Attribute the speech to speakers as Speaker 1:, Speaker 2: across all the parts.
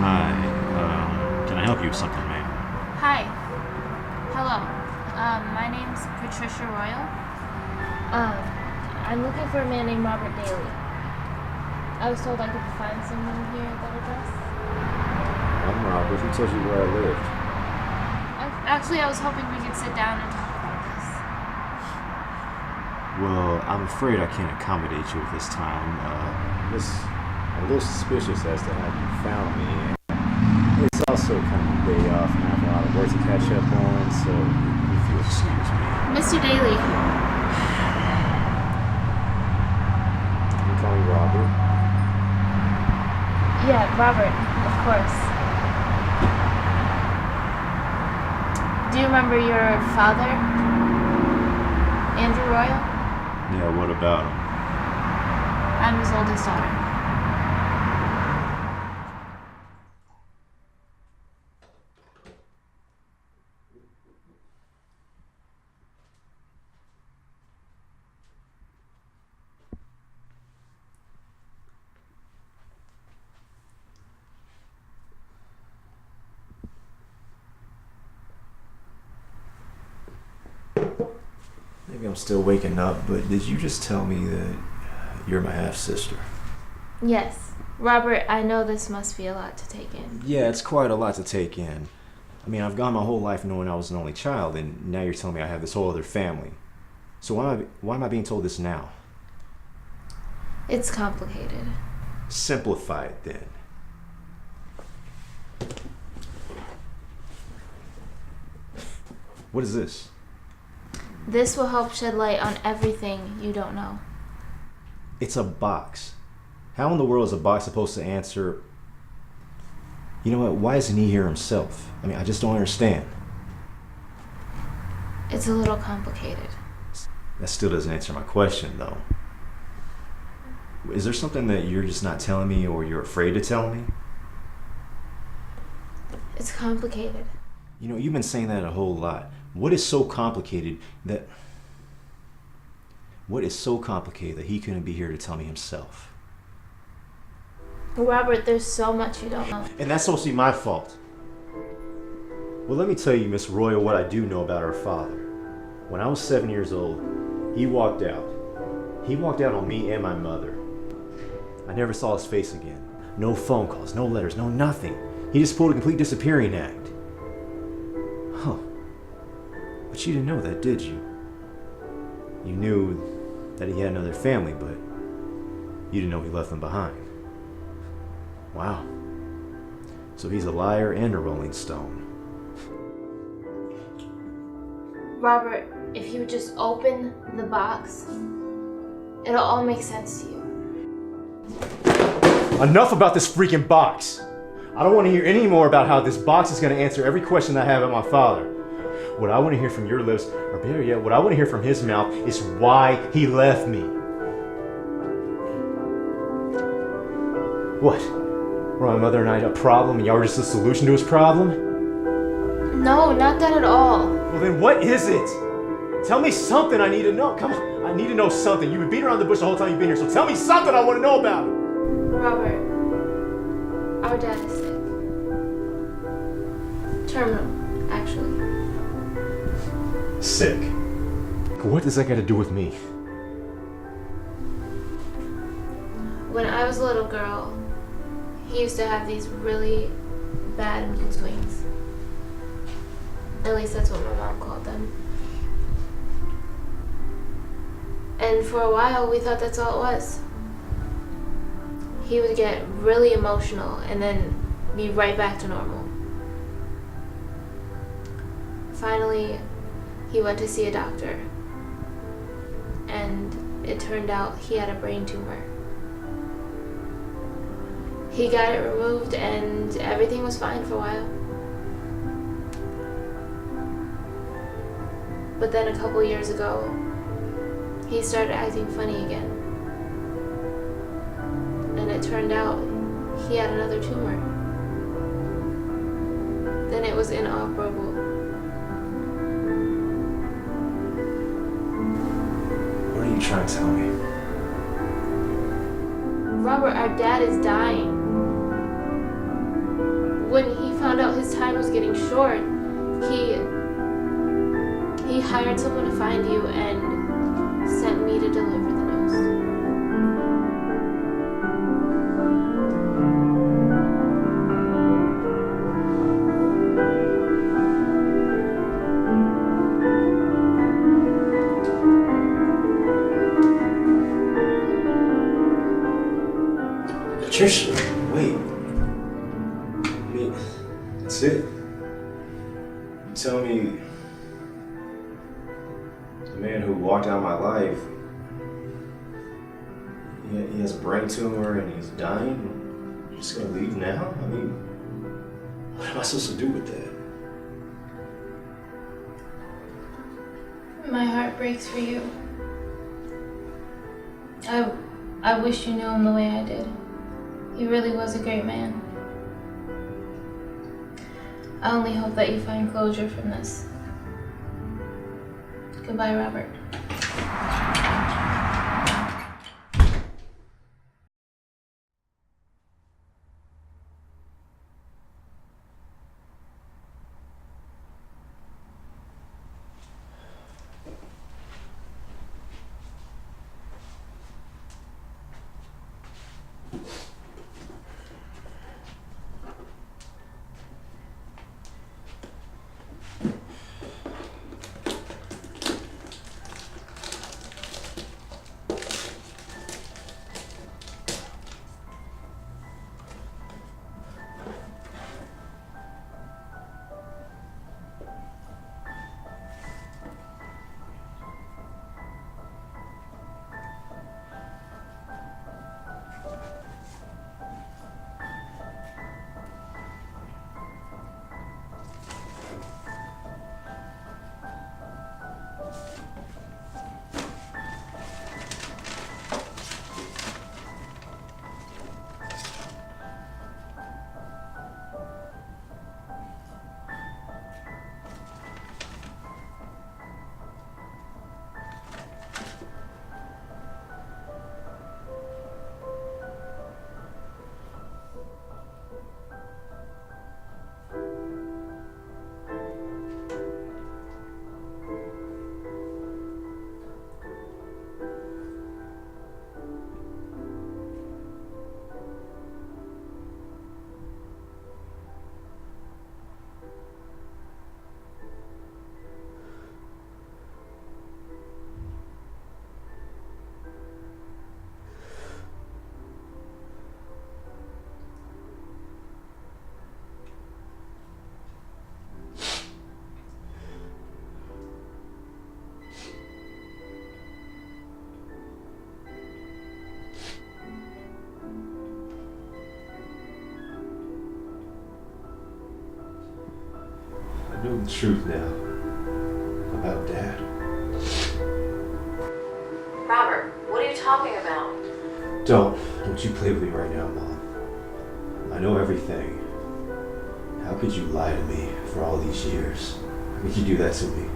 Speaker 1: Hi. Can I help you with something, ma'am?
Speaker 2: Hi. Hello. My name's Patricia Royal. I'm looking for a man named Robert Daly. I was told I could find someone here at that address.
Speaker 3: I'm Robert. Who told you where I lived?
Speaker 2: Actually, I was hoping we could sit down and talk about this.
Speaker 1: Well, I'm afraid I can't accommodate you at this time.
Speaker 3: I'm a little suspicious as to how you found me. And it's also kind of a day off and I have a lot of work to catch up on, so if you'll excuse me.
Speaker 2: Mr. Daly.
Speaker 3: You call me Robert?
Speaker 2: Yeah, Robert, of course. Do you remember your father? Andrew Royal?
Speaker 1: Yeah, what about him?
Speaker 2: I'm his oldest daughter.
Speaker 3: Maybe I'm still waking up, but did you just tell me that you're my half-sister?
Speaker 2: Yes. Robert, I know this must be a lot to take in.
Speaker 1: Yeah, it's quite a lot to take in. I mean, I've gone my whole life knowing I was an only child, and now you're telling me I have this whole other family. So why am I being told this now?
Speaker 2: It's complicated.
Speaker 1: Simplify it then. What is this?
Speaker 2: This will help shed light on everything you don't know.
Speaker 1: It's a box. How in the world is a box supposed to answer? You know what? Why isn't he here himself? I mean, I just don't understand.
Speaker 2: It's a little complicated.
Speaker 1: That still doesn't answer my question, though. Is there something that you're just not telling me or you're afraid to tell me?
Speaker 2: It's complicated.
Speaker 1: You know, you've been saying that a whole lot. What is so complicated that he couldn't be here to tell me himself?
Speaker 2: Robert, there's so much you don't know.
Speaker 1: And that's supposed to be my fault. Well, let me tell you, Miss Royal, what I do know about our father. When I was 7 years old, he walked out. He walked out on me and my mother. I never saw his face again. No phone calls, no letters, no nothing. He just pulled a complete disappearing act. Huh. But you didn't know that, did you? You knew that he had another family, but you didn't know he left them behind. Wow. So he's a liar and a Rolling Stone.
Speaker 2: Robert, if you would just open the box, it'll all make sense to you.
Speaker 1: Enough about this freaking box. I don't want to hear any more about how this box is going to answer every question I have about my father. What I want to hear from your lips, or better yet, what I want to hear from his mouth is why he left me. What? Were my mother and I a problem and y'all were just the solution to his problem?
Speaker 2: No, not that at all.
Speaker 1: Well then what is it? Tell me something I need to know. Come on, I need to know something. You've been beating around the bush the whole time you've been here, so tell me something I want to know about it.
Speaker 2: Robert, our dad is sick. Terminal, actually.
Speaker 1: Sick. What does that got to do with me?
Speaker 2: When I was a little girl, he used to have these really bad mood swings. At least that's what my mom called them. And for a while, we thought that's all it was. He would get really emotional and then be right back to normal. Finally, he went to see a doctor, and it turned out he had a brain tumor. He got it removed and everything was fine for a while. But then a couple years ago, he started acting funny again. And it turned out he had another tumor. Then it was inoperable.
Speaker 1: What are you trying to tell me?
Speaker 2: Robert, our dad is dying. when he found out his time was getting short, he hired someone to find you and sent me to deliver the news.
Speaker 1: Patricia, wait. I mean, that's it. You tell me the man who walked out my life, he has a brain tumor and he's dying? You're just gonna leave now? I mean, what am I supposed to do with that?
Speaker 2: My heart breaks for you. I wish you knew him the way I did. He really was a great man. I only hope that you find closure from this. Goodbye, Robert.
Speaker 1: I know the truth now about Dad.
Speaker 4: Robert, what are you talking about?
Speaker 1: Don't you play with me right now, Mom. I know everything. How could you lie to me for all these years? How could you do that to me?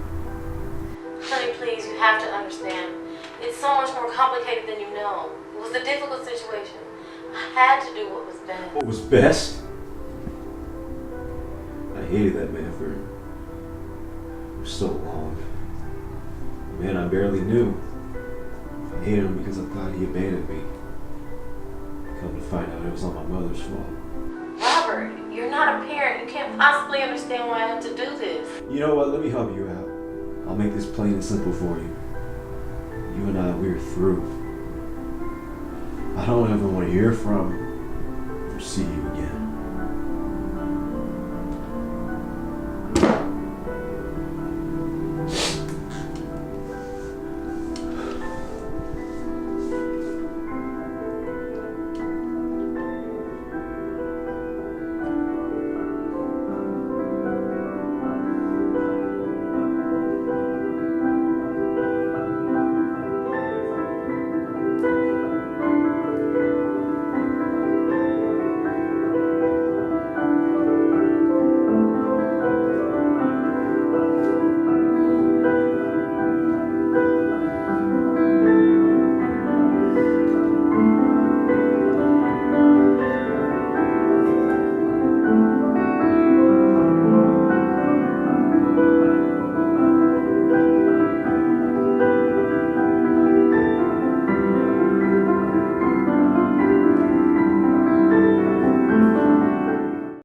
Speaker 4: Honey, please, you have to understand. It's so much more complicated than you know. It was a difficult situation. I had to do what was best.
Speaker 1: What was best? I hated that man for so long. A man I barely knew. I hated him because I thought he abandoned me. Come to find out it was all my mother's fault.
Speaker 4: Robert, you're not a parent. You can't possibly understand why I had to do this.
Speaker 1: You know what? Let me help you out. I'll make this plain and simple for you. You and I, we're through. I don't ever want to hear from or see you again.